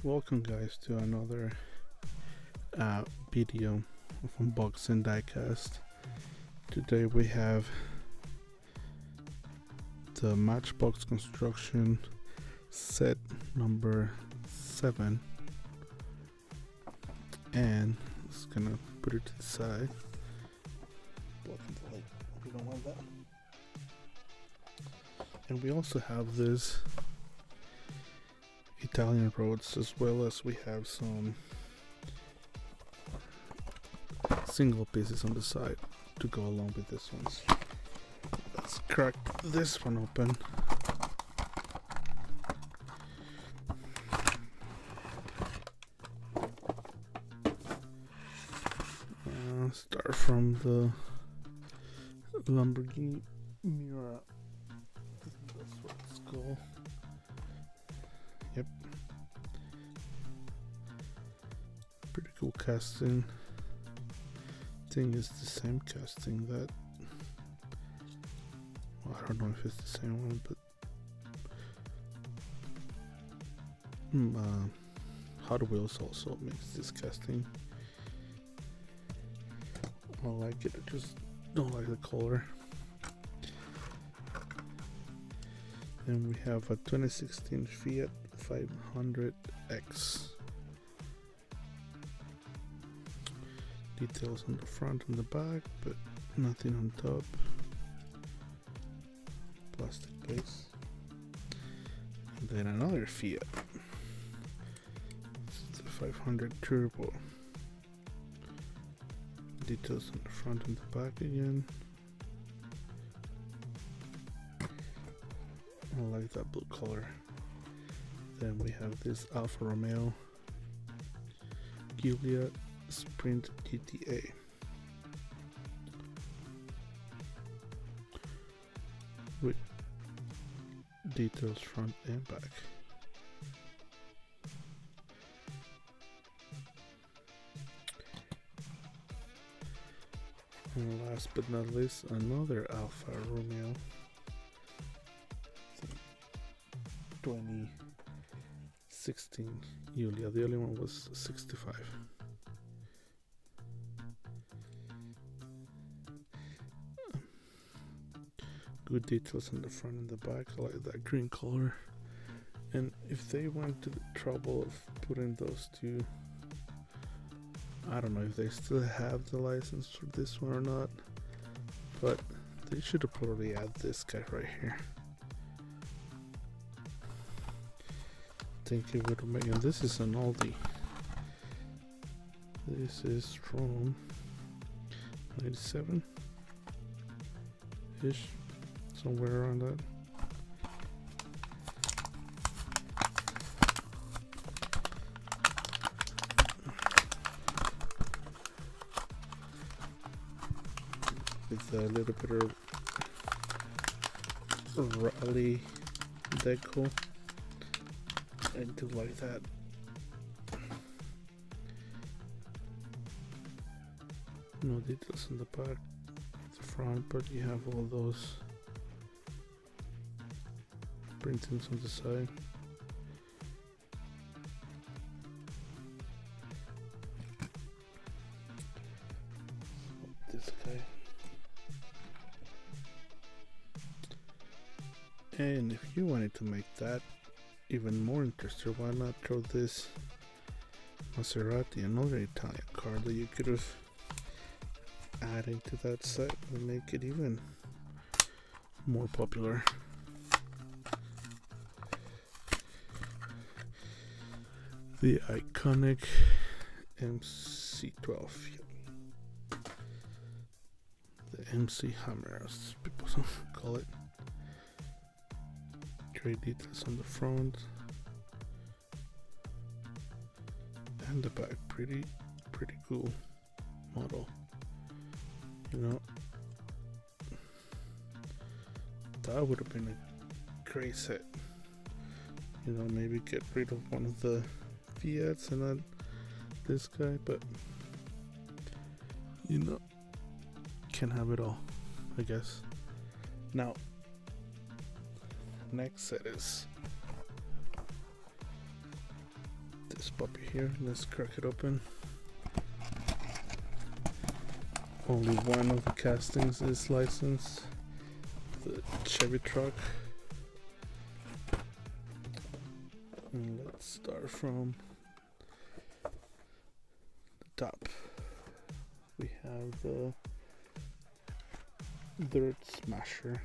Welcome guys to another video of unboxing diecast. Today we have the Matchbox construction set number 7, and just gonna put it to the side. Blocking the light, we don't want that. And we also have this Italian roads, as well as we have some single pieces on the side to go along with this ones. Let's crack this one open. Start from the Lamborghini Miura. That's what it's called. Yep. Pretty cool casting. Thing is the same casting that, well, I don't know if it's the same one, but Hot Wheels also makes this casting. I like it, I just don't like the color. And we have a 2016 Fiat 500X. Details on the front and the back, but nothing on top. Plastic base. And then another Fiat. This is the 500 Turbo. Details on the front and the back again. I like that blue color. Then we have this Alfa Romeo Giulia Sprint GTA. With details front and back. And last but not least, another Alfa Romeo 2016 Giulia. The other one was 65. Good details on the front and the back. I like that green color. And if they went to the trouble of putting those two, I don't know if they still have the license for this one or not, but they should have probably added this guy right here. I think it would have made, and this is an Aldi. This is from 97 ish, somewhere around that. With a little bit of rally deco. I do like that. No details in the back, the front, but you have all those printings on the side. This guy. And if you wanted to make that even more interesting, why not throw this Maserati, another Italian car that you could have added to that set and make it even more popular. The iconic MC12. The MC Hammer, as people call it. Great details on the front and the back. Pretty cool model. You know, that would have been a great set. You know, maybe get rid of one of the Fiats and not this guy, but you know, can have it all, I guess. Now, next set is this puppy here. Let's crack it open. Only one of the castings is licensed, the Chevy truck. And let's start from the top. We have the Dirt Smasher.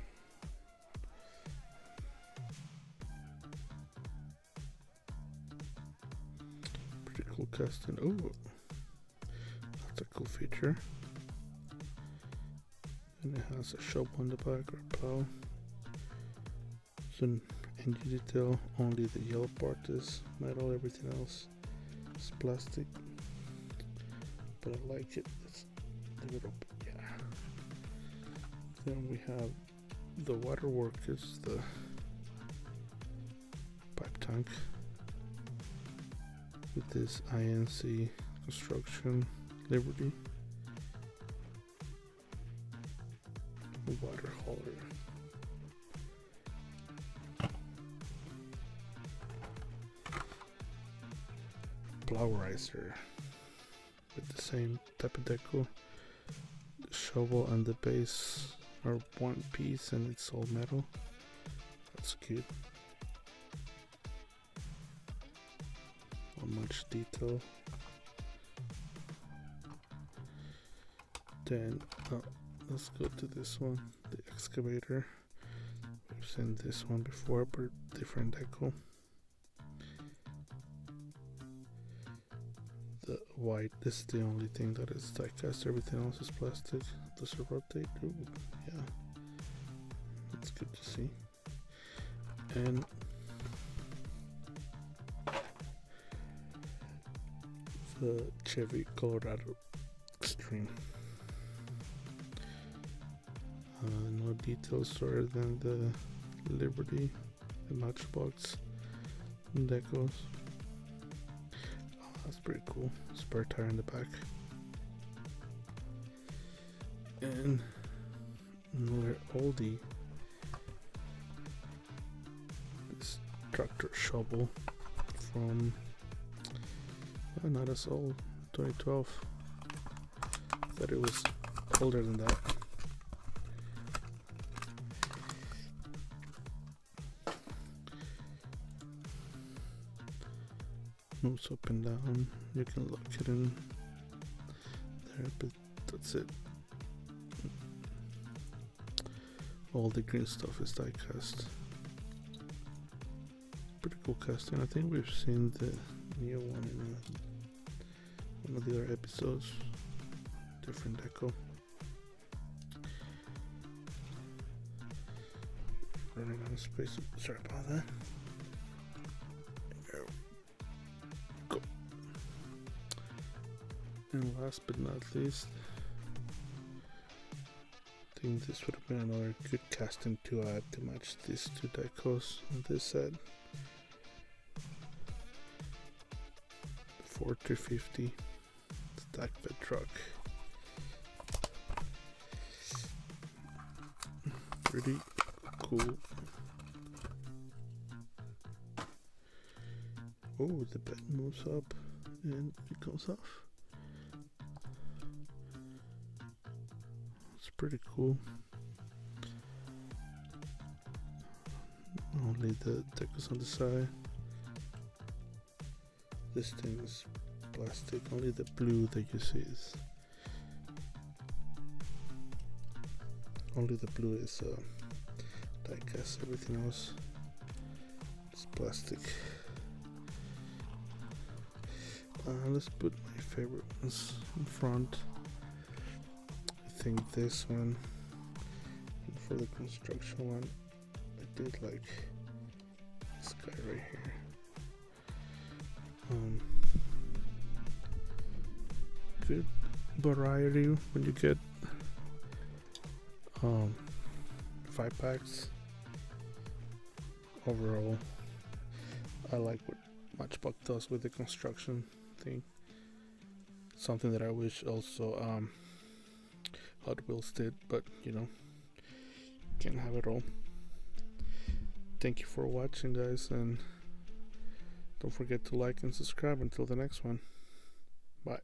Pretty cool casting. Oh, that's a cool feature. And it has a shovel on the back, or a plow. So engine detail, only the yellow part is metal, everything else is plastic. But I like it. Let's leave it open. Yeah. Then we have the waterwork, is the pipe tank with this INC construction Liberty water hauler. Plowrizer with the same type of deco. The shovel and the base are one piece and it's all metal. That's cute. Not much detail. Then let's go to this one, the excavator. We've seen this one before, but different deco. The white is the only thing that is die-cast, everything else is plastic. Does it rotate? Ooh, yeah. That's good to see. And the Chevy Colorado Extreme. No details other than the Liberty, the matchbox decos. Oh, that's pretty cool. Spare tire in the back. And another oldie. This tractor shovel from not as old, 2012. Thought it was older than that. Moves up and down. You can lock it in there, but that's it. All the green stuff is die cast. Pretty cool casting. I think we've seen the new one in one of the other episodes. Different deco. Running out of space. Sorry about that. There we go. And last but not least, I think this would have been another good casting to add to match these two decos on this set. Ford 350 stack bed truck. Pretty cool. Oh, the bed moves up and it comes off. It's pretty cool. Only the deck is on the side. This thing is plastic, only the blue that you see is die cast, everything else is plastic. Let's put my favorite ones in front. I think this one, and for the construction one, I did like this guy right here. Good variety when you get 5 packs. Overall, I like what Matchbox does with the construction thing. Something that I wish also Hot Wheels did, but you know, can't have it all. Thank you for watching, guys, and Don't forget to like and subscribe. Until the next one. Bye.